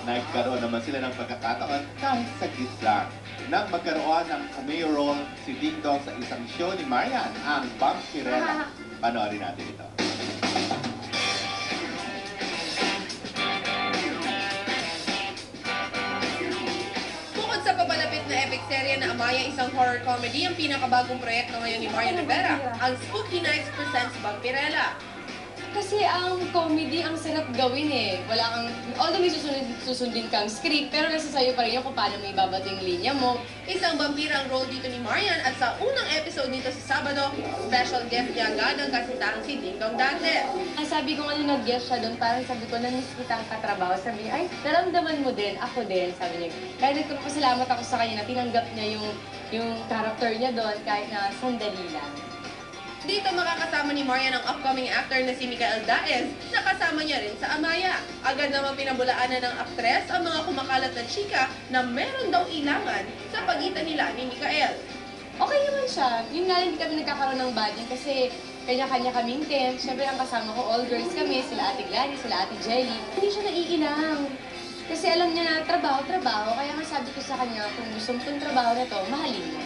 nagkaroon naman sila ng pagkakataon kahit saglit lang. Nang magkaroon ng cameo role si Ding Dong sa isang show ni Marian, ang Vampirella. Panoorin natin ito. Bukod sa papalapit na epic serye na Amaya, isang horror comedy, ang pinakabagong proyekto ngayon ni Marian Rivera, ang Spooky Nights presents Vampirella. Kasi ang comedy, ang sarap gawin eh. Wala kang, although may susundin kang script, pero nasa sayo pa rin yung kung paano may babato yung linya mo. Isang vampira ang role dito ni Marian at sa unang episode nito sa Sabado, special guest niya agad ang kasintahang si Ding Dong Dantes. Ang sabi ko nga nung nag-guest siya doon, parang sabi ko, na-miss kita ang katrabaho. Sabi niya, ay, naramdaman mo din, ako din, sabi niya. Kaya nagpapasalamat ako sa kanya na tinanggap niya yung character niya doon kahit na sandali lang. Dito makakasama ni Marian ang upcoming actor na si Micael Daez, na kasama niya rin sa Amaya. Agad naman pinabulaanan ng aktres ang mga kumakalat na chika na meron daw ilangan sa pagitan nila ni Micael. Okay naman siya. Yun nga, hindi kami nagkakaroon ng bading kasi kanya-kanya kaming team. Siyempre, ang kasama ko, all girls kami, sila Ate Gladys, sila Ate Jelly. Hindi siya naiilang. Kasi alam niya na trabaho. Kaya nga sabi ko sa kanya, kung gusto mo itong trabaho na to, mahalin mo.